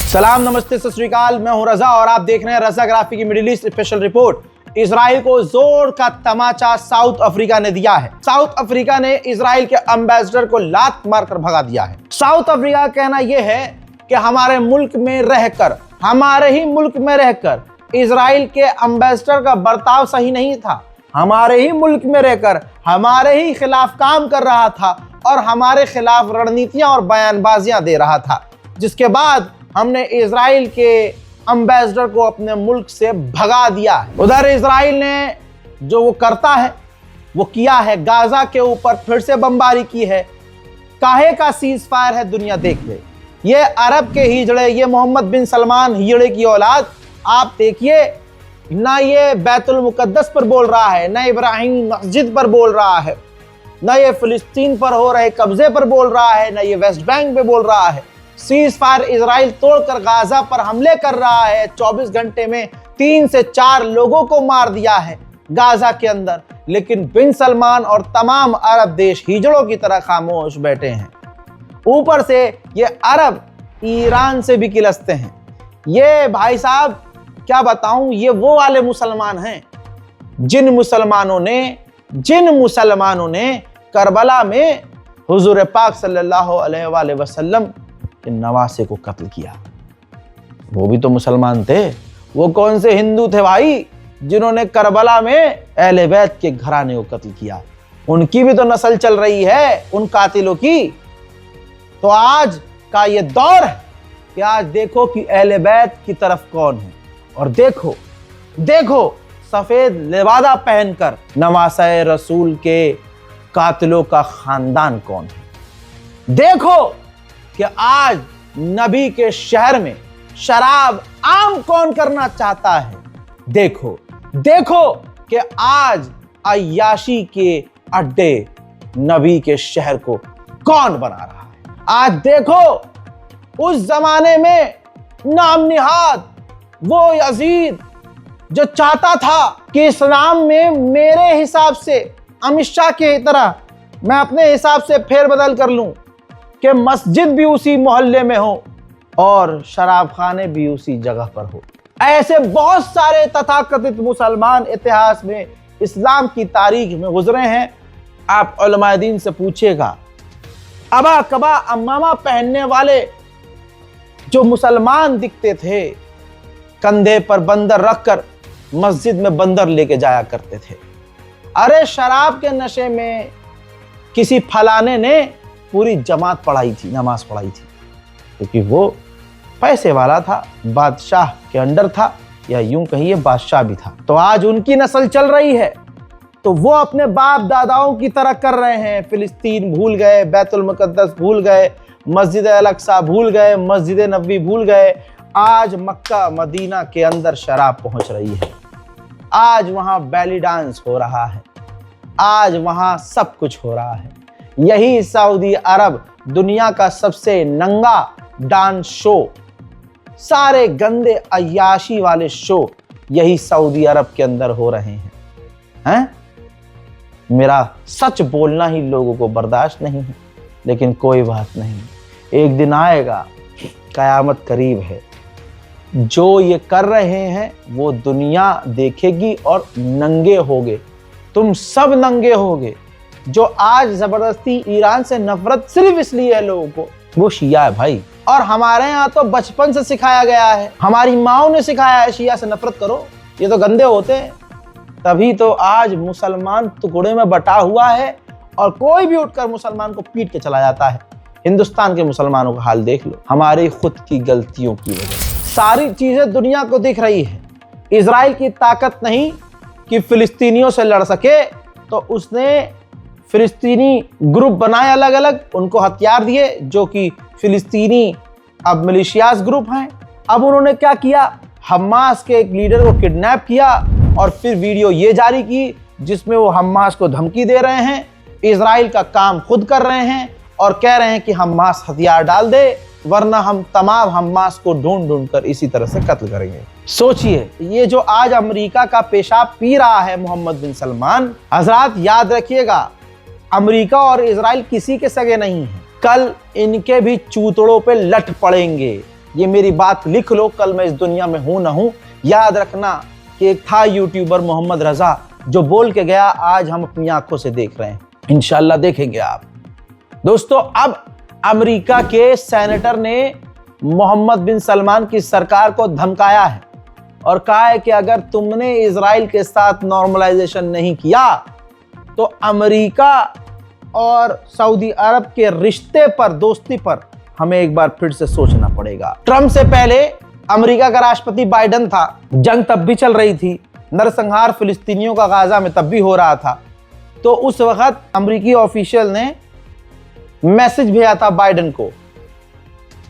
सलाम, नमस्ते, सत श्री अकाल। मैं हूं रजा और आप देख रहे हैं रजाग्राफी की middle east special report. Israel को जोर का तमाचा साउथ अफ्रीका ने दिया है। साउथ अफ्रीका ने इजराइल के एम्बेसडर को लात मारकर भगा दिया है। साउथ अफ्रीका का कहना यह है कि हमारे ही मुल्क में रहकर इजराइल के एम्बेसडर का बर्ताव सही नहीं था। हमारे ही मुल्क में रहकर हमारे ही खिलाफ काम कर रहा था और हमारे खिलाफ रणनीतियां और बयानबाजियां दे रहा था, जिसके बाद हमने इजराइल के एम्बेसडर को अपने मुल्क से भगा दिया है। उधर इजराइल ने जो वो करता है वो किया है, गाजा के ऊपर फिर से बमबारी की है। काहे का सीज फायर है, दुनिया देख ले। ये अरब के हिजड़े, ये मोहम्मद बिन सलमान हिजड़े की औलाद, आप देखिए ना ये बैतुल मुकद्दस पर बोल रहा है, ना इब्राहिम मस्जिद पर बोल रहा है, ना ये फिलिस्तीन पर हो रहे कब्जे पर बोल रहा है, ना ये वेस्ट बैंक पे बोल रहा है। सीज फायर इजराइल तोड़कर गाजा पर हमले कर रहा है। 24 घंटे में 3 से 4 लोगों को मार दिया है गाजा के अंदर, लेकिन बिन सलमान और तमाम अरब देश हिजड़ों की तरह खामोश बैठे हैं। ऊपर से ये अरब ईरान से भी किलसते हैं। ये भाई साहब क्या बताऊं, ये वो वाले मुसलमान हैं जिन मुसलमानों ने करबला में हुजूर पाक सल्लल्लाहु अलैहि वसल्लम के नवासे को कत्ल किया। वो भी तो मुसलमान थे। वो कौन से हिंदू थे भाई जिन्होंने करबला में अहले बैत के घराने को कत्ल किया? उनकी भी तो नस्ल चल रही है, उन कातिलों की। तो आज का ये दौर है कि आज देखो कि अहले बैत की तरफ कौन है, और देखो सफेद लिबादा पहनकर नवासे रसूल के कातिलों का खानदान कौन है। देखो कि आज नबी के शहर में शराब आम कौन करना चाहता है। देखो कि आज अय्याशी के अड्डे नबी के शहर को कौन बना रहा है। आज देखो उस जमाने में नाम निहाद वो यजीद जो चाहता था कि इस्लाम में मेरे हिसाब से अमित शाह की तरह मैं अपने हिसाब से फेरबदल कर लूं कि मस्जिद भी उसी मोहल्ले में हो और शराब खाने भी उसी जगह पर हो। ऐसे बहुत सारे तथाकथित मुसलमान इतिहास में, इस्लाम की तारीख में गुजरे हैं। आप उलमाए दीन से पूछिएगा, अबा कबा अम्मामा पहनने वाले जो मुसलमान दिखते थे, कंधे पर बंदर रखकर मस्जिद में बंदर लेके जाया करते थे। अरे शराब के नशे में किसी फलाने ने पूरी जमात पढ़ाई थी, नमाज पढ़ाई थी, क्योंकि वो पैसे वाला था, बादशाह के अंडर था, या यूं कहिए बादशाह भी था। तो आज उनकी नस्ल चल रही है, तो वो अपने बाप दादाओं की तरह कर रहे हैं। फिलिस्तीन भूल गए, बैतुल मुकद्दस भूल गए, मस्जिद अल-अक्सा भूल गए, मस्जिद नबवी भूल गए। आज मक्का मदीना के अंदर शराब पहुंच रही है, आज वहां बैली डांस हो रहा है, आज वहां सब कुछ हो रहा है। यही सऊदी अरब दुनिया का सबसे नंगा डांस शो, सारे गंदे अय्याशी वाले शो यही सऊदी अरब के अंदर हो रहे हैं। मेरा सच बोलना ही लोगों को बर्दाश्त नहीं है, लेकिन कोई बात नहीं, एक दिन आएगा, कयामत करीब है। जो ये कर रहे हैं वो दुनिया देखेगी और नंगे होगे, तुम सब नंगे होगे। जो आज जबरदस्ती ईरान से नफरत सिर्फ इसलिए है लोगों को, वो शिया है भाई। और हमारे यहाँ तो बचपन से सिखाया गया है, हमारी माओ ने सिखाया है शिया से नफरत करो, ये तो गंदे होते हैं। तभी तो आज मुसलमान टुकड़े में बटा हुआ है और कोई भी उठकर मुसलमान को पीट के चला जाता है। हिंदुस्तान के मुसलमानों का हाल देख लो, हमारी खुद की गलतियों की वजह से सारी चीजें दुनिया को दिख रही है। इजराइल की ताकत नहीं कि फिलिस्तीनियों से लड़ सके, तो उसने फिलिस्तीनी ग्रुप बनाए अलग अलग, उनको हथियार दिए, जो कि फिलिस्तीनी अब मिलिशियाज ग्रुप हैं। अब उन्होंने क्या किया, हमास के एक लीडर को किडनैप किया और फिर वीडियो ये जारी की जिसमें वो हमास को धमकी दे रहे हैं, इजराइल का काम खुद कर रहे हैं और कह रहे हैं कि हमास हथियार डाल दे, वरना हम तमाम हमास को ढूंढ ढूंढ कर इसी तरह से कत्ल करेंगे। सोचिए, ये जो आज अमेरिका का पेशाब पी रहा है मोहम्मद बिन सलमान, हजरात याद रखिएगा, अमेरिका और इजराइल किसी के सगे नहीं है। कल इनके भी चूतड़ों पे लठ पड़ेंगे। ये मेरी बात लिख लो, कल मैं इस दुनिया में हूं ना हूं। याद रखना कि एक था यूट्यूबर मोहम्मद रजा जो बोल के गया, आज हम अपनी आंखों से देख रहे हैं, इंशाल्लाह देखेंगे आप। दोस्तों, अब अमेरिका के सेनेटर ने मोहम्मद बिन सलमान की सरकार को धमकाया है और कहा है कि अगर तुमने इजराइल के साथ नॉर्मलाइजेशन नहीं किया तो अमेरिका और सऊदी अरब के रिश्ते पर, दोस्ती पर हमें एक बार फिर से सोचना पड़ेगा। ट्रंप से पहले अमेरिका का राष्ट्रपति बाइडेन था, जंग तब भी चल रही थी, नरसंहार फिलिस्तीनियों का गाजा में तब भी हो रहा था। तो उस वक्त अमेरिकी ऑफिशियल ने मैसेज भेजा था बाइडेन को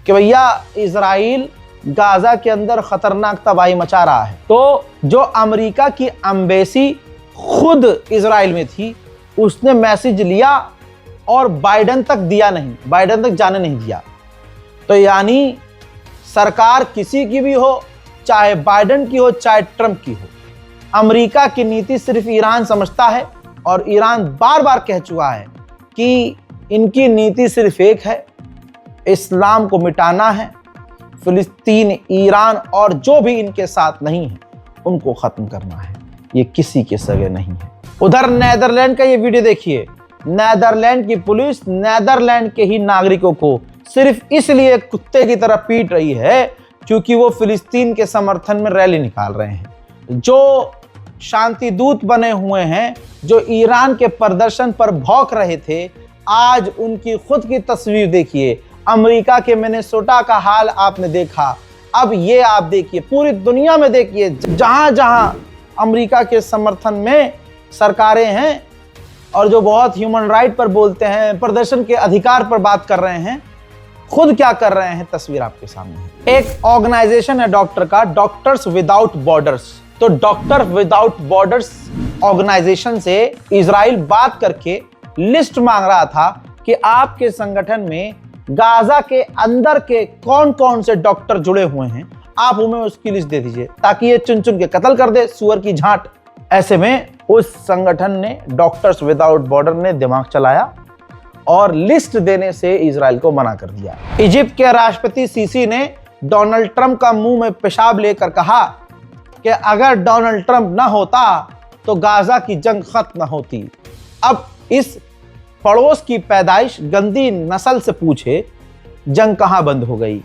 कि भैया इजराइल गाजा के अंदर खतरनाक तबाही मचा रहा है। तो जो अमेरिका की एम्बेसी खुद इजराइल में थी, उसने मैसेज लिया और बाइडेन तक दिया नहीं, बाइडेन तक जाने नहीं दिया। तो यानी सरकार किसी की भी हो, चाहे बाइडेन की हो चाहे ट्रंप की हो, अमेरिका की नीति सिर्फ ईरान समझता है और ईरान बार बार कह चुका है कि इनकी नीति सिर्फ एक है, इस्लाम को मिटाना है, फिलिस्तीन, ईरान और जो भी इनके साथ नहीं है उनको खत्म करना है। ये किसी के सगे नहीं है। उधर नेदरलैंड का ये वीडियो देखिए। नेदरलैंड की पुलिस नेदरलैंड के ही नागरिकों को सिर्फ इसलिए कुत्ते की तरह पीट रही है क्योंकि वो फिलिस्तीन के समर्थन में रैली निकाल रहे हैं। जो शांति दूत बने हुए हैं, जो ईरान के प्रदर्शन पर भौंक रहे थे, आज उनकी खुद की तस्वीर देखिए। अमेरिका के मिनेसोटा का हाल आपने देखा, अब ये आप देखिए पूरी दुनिया में देखिए, जहां जहां अमेरिका के समर्थन में सरकारें हैं और जो बहुत ह्यूमन राइट पर बोलते हैं, प्रदर्शन के अधिकार पर बात कर रहे हैं, खुद क्या कर रहे हैं तस्वीर आपके सामने है। एक ऑर्गेनाइजेशन है डॉक्टर का, डॉक्टर्स विदाउट बॉर्डर्स। तो डॉक्टर विदाउट बॉर्डर्स ऑर्गेनाइजेशन से इजराइल बात करके लिस्ट मांग रहा था कि आपके संगठन में गाजा के अंदर के कौन कौन से डॉक्टर जुड़े हुए हैं, आप हमें उसकी लिस्ट दे दीजिए ताकि ये चुन चुन के कत्ल कर दे, सुअर की झांट। ऐसे में उस संगठन ने, डॉक्टर्स विदाउट बॉर्डर ने दिमाग चलाया और लिस्ट देने से इजराइल को मना कर दिया। इजिप्ट के राष्ट्रपति सीसी ने डोनाल्ड ट्रंप का मुंह में पेशाब लेकर कहा कि अगर डोनाल्ड ट्रंप ना होता तो गाजा की जंग खत्म न होती। अब इस पड़ोस की पैदाइश गंदी नस्ल से पूछे, जंग कहां बंद हो गई,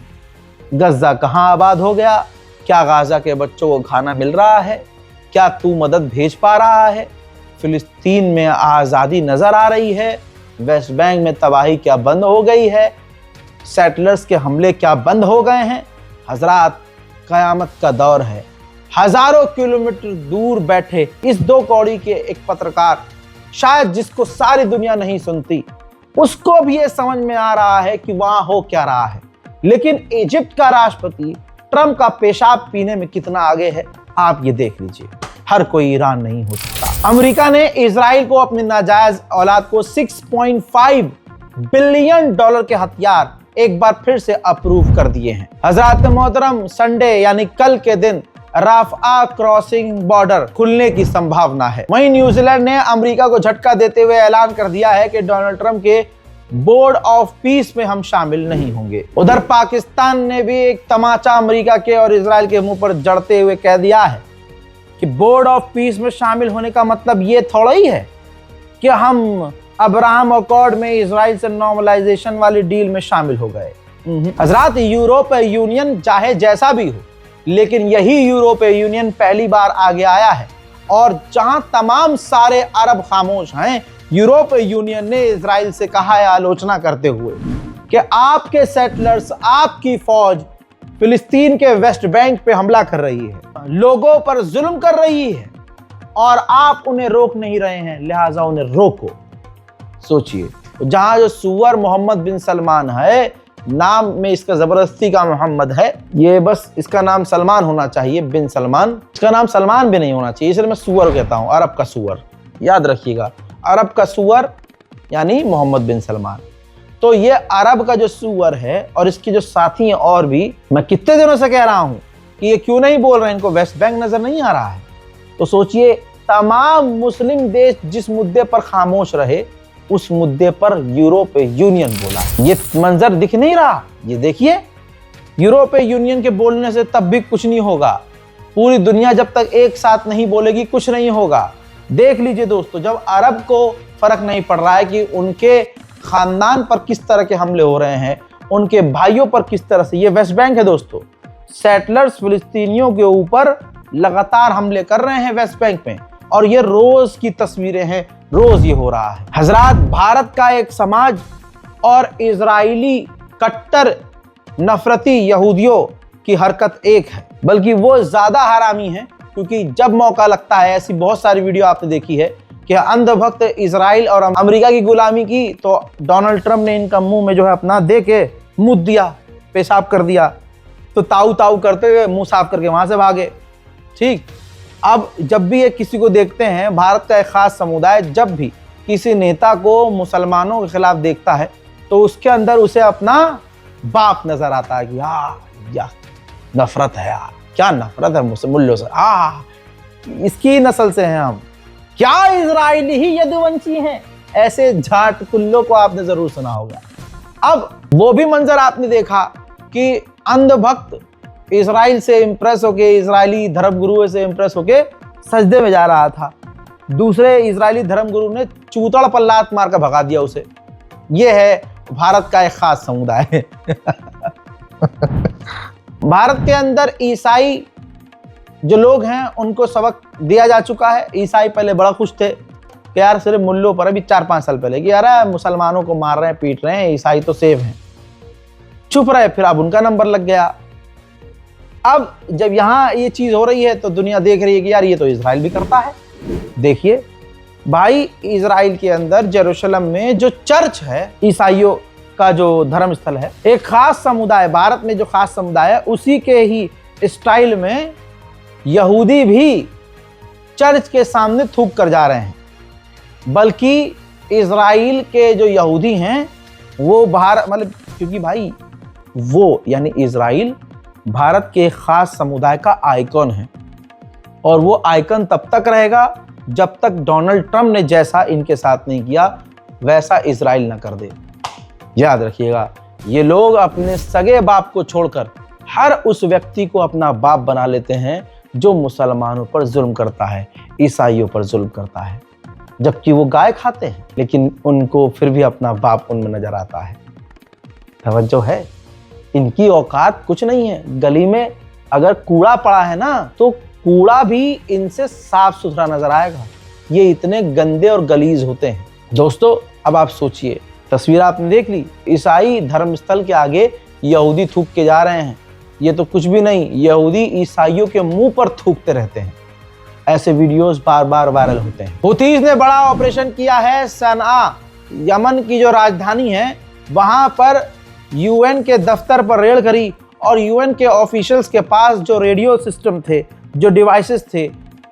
गजा कहां आबाद हो गया, क्या गाजा के बच्चों को खाना मिल रहा है, क्या तू मदद भेज पा रहा है, फिलिस्तीन में आज़ादी नजर आ रही है, वेस्ट बैंक में तबाही क्या बंद हो गई है, सेटलर्स के हमले क्या बंद हो गए हैं। हजरात, कयामत का दौर है। हजारों किलोमीटर दूर बैठे इस दो कौड़ी के एक पत्रकार, शायद जिसको सारी दुनिया नहीं सुनती, उसको भी ये समझ में आ रहा है कि वहां हो क्या रहा है। लेकिन इजिप्ट का राष्ट्रपति ट्रंप का पेशाब पीने में कितना आगे है, आप ये देख लीजिए। हर कोई ईरान नहीं हो सकता। अमेरिका ने इजराइल को अपनी नाजायज औलाद को $6.5 बिलियन के हथियार एक बार फिर से अप्रूव कर दिए हैं। हजरात मोहतरम, संडे यानी कल के दिन राफा क्रॉसिंग बॉर्डर खुलने की संभावना है। वहीं न्यूजीलैंड ने अमेरिका को झटका देते हुए ऐलान कर दिया है कि डोनाल्ड ट्रंप के बोर्ड ऑफ पीस में हम शामिल नहीं होंगे। उधर पाकिस्तान ने भी एक तमाचा अमेरिका के और इजराइल के मुंह पर जड़ते हुए कह दिया है कि बोर्ड ऑफ पीस में शामिल होने का मतलब ये थोड़ा ही है कि हम अब्राहम अकॉर्ड में इजराइल से नॉर्मलाइजेशन वाली डील में शामिल हो गए। हजरात, यूरोपीय यूनियन चाहे जैसा भी हो, लेकिन यही यूरोपीय यूनियन पहली बार आगे आया है और जहां तमाम सारे अरब खामोश हैं, यूरोपीय यूनियन ने इजराइल से कहा है आलोचना करते हुए कि आपके सेटलर्स, आपकी फौज फिलिस्तीन के वेस्ट बैंक पे हमला कर रही है, लोगों पर जुल्म कर रही है और आप उन्हें रोक नहीं रहे हैं, लिहाजा उन्हें रोको। सोचिए, जहां जो सुअर मोहम्मद बिन सलमान है, नाम में इसका जबरदस्ती का मोहम्मद है, ये बस इसका नाम सलमान होना चाहिए, बिन सलमान। इसका नाम सलमान भी नहीं होना चाहिए, इसलिए मैं सुअर कहता हूं, अरब का सुअर। याद रखिएगा, अरब का सुअर यानी मोहम्मद बिन सलमान। तो ये अरब का जो सुअर है और इसके जो साथी हैं और भी, मैं कितने दिनों से कह रहा हूं कि ये क्यों नहीं बोल रहे हैं, इनको वेस्ट बैंक नजर नहीं आ रहा है। तो सोचिए, तमाम मुस्लिम देश जिस मुद्दे पर खामोश रहे, उस मुद्दे पर यूरोपीय यूनियन बोला। ये मंजर दिख नहीं रहा, ये देखिए, यूरोपीय यूनियन के बोलने से तब भी कुछ नहीं होगा। पूरी दुनिया जब तक एक साथ नहीं बोलेगी कुछ नहीं होगा। देख लीजिए दोस्तों, जब अरब को फर्क नहीं पड़ रहा है कि उनके खानदान पर किस तरह के हमले हो रहे हैं, उनके भाइयों पर किस तरह से, ये वेस्ट बैंक है दोस्तों, सेटलर्स फिलिस्तीनियों के ऊपर लगातार हमले कर रहे हैं वेस्ट बैंक में, और ये रोज की तस्वीरें हैं, रोज ये हो रहा है। हजरात, भारत का एक समाज और इजरायली कट्टर नफरती यहूदियों की हरकत एक है, बल्कि वो ज्यादा हरामी है, क्योंकि जब मौका लगता है, ऐसी बहुत सारी वीडियो आपने देखी है कि अंधभक्त इजराइल और अमेरिका की गुलामी की, तो डोनाल्ड ट्रंप ने इनका मुंह में जो है अपना दे के मुंह दिया, पेशाब कर दिया, तो ताऊ ताऊ करते हुए मुंह साफ करके वहां से भागे। ठीक, अब जब भी ये किसी को देखते हैं, भारत का एक खास समुदाय जब भी किसी नेता को मुसलमानों के खिलाफ देखता है तो उसके अंदर उसे अपना बाप नजर आता है कि यार नफरत है, यार क्या नफरत है मुसलमानों से, इसकी नस्ल से हैं हम, क्या इजरायली ही यदुवंशी हैं, ऐसे झाट कुल्लों को आपने जरूर सुना होगा। अब वो भी मंजर आपने देखा कि अंधभक्त इजराइल से इंप्रेस होके, इजरायली धर्मगुरुओं से इंप्रेस होके सजदे में जा रहा था, दूसरे इजरायली धर्मगुरु ने चूतड़ पर लात मार कर भगा दिया उसे। ये है भारत का एक खास समुदाय। भारत के अंदर ईसाई जो लोग हैं उनको सबक दिया जा चुका है। ईसाई पहले बड़ा खुश थे कि यार सिर्फ मुल्लों पर, अभी 4-5 साल पहले, कि यार मुसलमानों को मार रहे हैं, पीट रहे हैं, ईसाई तो सेफ हैं, चुप रहे। फिर अब उनका नंबर लग गया। अब जब यहाँ ये चीज हो रही है तो दुनिया देख रही है कि यार ये तो इजराइल भी करता है। देखिए भाई, इजराइल के अंदर जेरूशलम में जो चर्च है, ईसाइयों का जो धर्म स्थल है, एक खास समुदाय, भारत में जो खास समुदाय है, उसी के ही स्टाइल में यहूदी भी चर्च के सामने थूक कर जा रहे हैं। बल्कि इजराइल के जो यहूदी हैं वो भारत, मतलब क्योंकि भाई वो यानी इजराइल भारत के खास समुदाय का आइकॉन है, और वो आइकॉन तब तक रहेगा जब तक डोनाल्ड ट्रंप ने जैसा इनके साथ नहीं किया वैसा इजराइल ना कर दे। याद रखिएगा, ये लोग अपने सगे बाप को छोड़कर हर उस व्यक्ति को अपना बाप बना लेते हैं जो मुसलमानों पर जुल्म करता है, ईसाइयों पर जुल्म करता है, जबकि वो गाय खाते हैं, लेकिन उनको फिर भी अपना बाप उनमें नजर आता है। तवज्जो है, इनकी औकात कुछ नहीं है। गली में अगर कूड़ा पड़ा है ना, तो कूड़ा भी इनसे साफ सुथरा नजर आएगा। ये इतने गंदे और गलीज होते हैं। दोस्तों, अब आप सोचिए, तस्वीर आपने देख ली, ईसाई धर्मस्थल के आगे यहूदी थूक के जा रहे हैं। ये तो कुछ भी नहीं, यहूदी ईसाइयों के मुंह पर थूकते रहते हैं। ऐसे वीडियोस बार बार वायरल होते हैं। हुतीज ने बड़ा ऑपरेशन किया है सनआ, यमन की जो राजधानी है, वहां पर यूएन के दफ्तर पर रेड करी, और यूएन के ऑफिशियल्स के पास जो रेडियो सिस्टम थे, जो डिवाइसेस थे,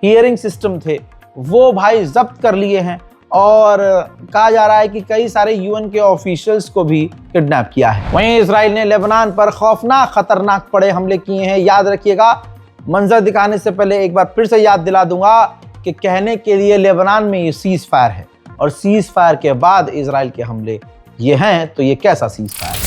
हियरिंग सिस्टम थे, वो भाई जब्त कर लिए हैं। और कहा जा रहा है कि कई सारे यूएन के ऑफिशियल्स को भी किडनैप किया है। वहीं इजराइल ने लेबनान पर खौफनाक खतरनाक बड़े हमले किए हैं। याद रखिएगा, मंजर दिखाने से पहले एक बार फिर से याद दिला दूंगा कि कहने के लिए लेबनान में ये सीज फायर है, और सीज फायर के बाद इजराइल के हमले ये हैं, तो ये कैसा सीज फायर है?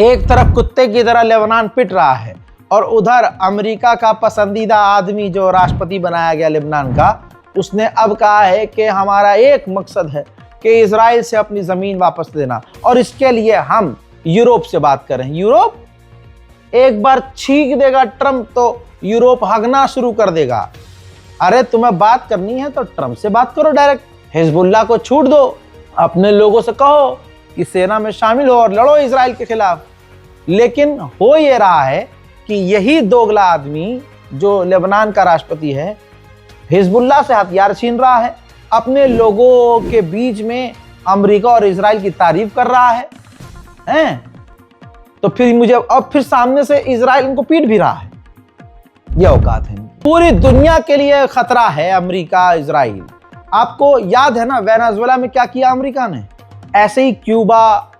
एक तरफ कुत्ते की तरह लेबनान पिट रहा है, और उधर अमेरिका का पसंदीदा आदमी जो राष्ट्रपति बनाया गया लेबनान का, उसने अब कहा है कि हमारा एक मकसद है कि इजराइल से अपनी ज़मीन वापस लेना, और इसके लिए हम यूरोप से बात कर रहे हैं। यूरोप एक बार छींक देगा ट्रंप तो यूरोप हगना शुरू कर देगा। अरे तुम्हें बात करनी है तो ट्रंप से बात करो डायरेक्ट, हिजबुल्लाह को छूट दो, अपने लोगों से कहो कि सेना में शामिल हो और लड़ो इजराइल के खिलाफ। लेकिन हो ये रहा है कि यही दोगला आदमी जो लेबनान का राष्ट्रपति है, हिजबुल्लाह से हथियार छीन रहा है, अपने लोगों के बीच में अमेरिका और इजराइल की तारीफ कर रहा है? तो फिर मुझे अब फिर सामने से इजराइल इनको पीट भी रहा है। यह औकात है। पूरी दुनिया के लिए खतरा है अमेरिका इजराइल। आपको याद है ना वेनेजुएला में क्या किया अमेरिका ने? ऐसे ही क्यूबा,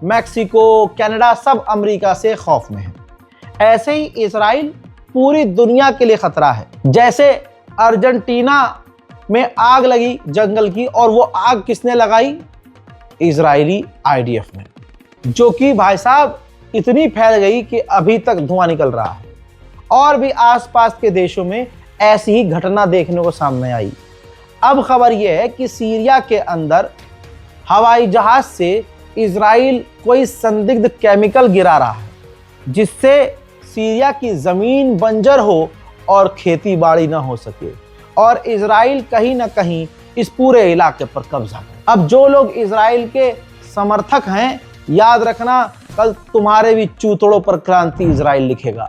मैक्सिको, कनाडा सब अमेरिका से खौफ में है। ऐसे ही इजराइल पूरी दुनिया के लिए खतरा है। जैसे अर्जेंटीना में आग लगी जंगल की, और वो आग किसने लगाई? इजरायली आईडीएफ ने, जो कि भाई साहब इतनी फैल गई कि अभी तक धुआं निकल रहा है। और भी आसपास के देशों में ऐसी ही घटना देखने को सामने आई। अब खबर यह है कि सीरिया के अंदर हवाई जहाज से इजराइल कोई संदिग्ध केमिकल गिरा रहा है, जिससे सीरिया की जमीन बंजर हो और खेती बाड़ी ना हो सके, और इजराइल कहीं ना कहीं इस पूरे इलाके पर कब्जा करे। अब जो लोग इजराइल के समर्थक हैं, याद रखना कल तुम्हारे भी चूतड़ों पर क्रांति इजराइल लिखेगा।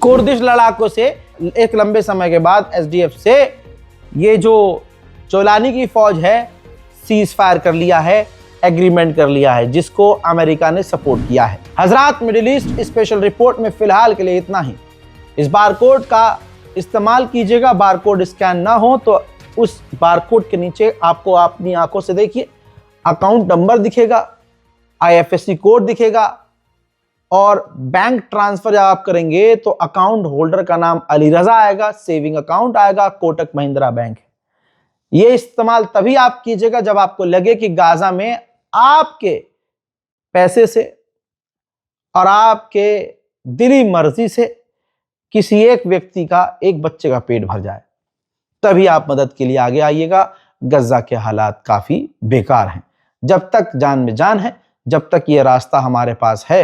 कुर्दिश लड़ाकों से एक लंबे समय के बाद एसडीएफ से ये जो जोलानी की फौज है सीज फायर कर लिया है, एग्रीमेंट कर लिया है, जिसको अमेरिका ने सपोर्ट किया है। हजरात, मिडिल ईस्ट स्पेशल रिपोर्ट में फिलहाल के लिए इतना ही। इस बारकोड का इस्तेमाल कीजिएगा। बारकोड स्कैन ना हो तो उस बारकोड के नीचे आपको अपनी आंखों से देखिए अकाउंट नंबर दिखेगा, आईएफएससी कोड दिखेगा, और बैंक ट्रांसफर जब आप करेंगे तो अकाउंट होल्डर का नाम अली रजा आएगा, सेविंग अकाउंट आएगा, कोटक महिंद्रा बैंक है। ये इस्तेमाल तभी आप कीजिएगा जब आपको लगे कि गाजा में आपके पैसे से और आपके दिली मर्जी से किसी एक व्यक्ति का, एक बच्चे का पेट भर जाए, तभी आप मदद के लिए आगे आइएगा। गजा के हालात काफी बेकार हैं। जब तक जान में जान है, जब तक ये रास्ता हमारे पास है,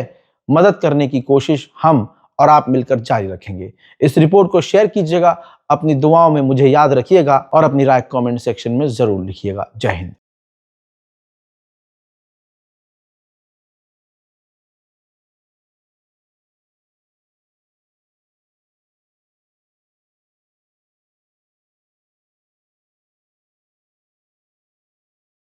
मदद करने की कोशिश हम और आप मिलकर जारी रखेंगे। इस रिपोर्ट को शेयर कीजिएगा, अपनी दुआओं में मुझे याद रखिएगा और अपनी राय कमेंट सेक्शन में जरूर लिखिएगा। जय हिंद।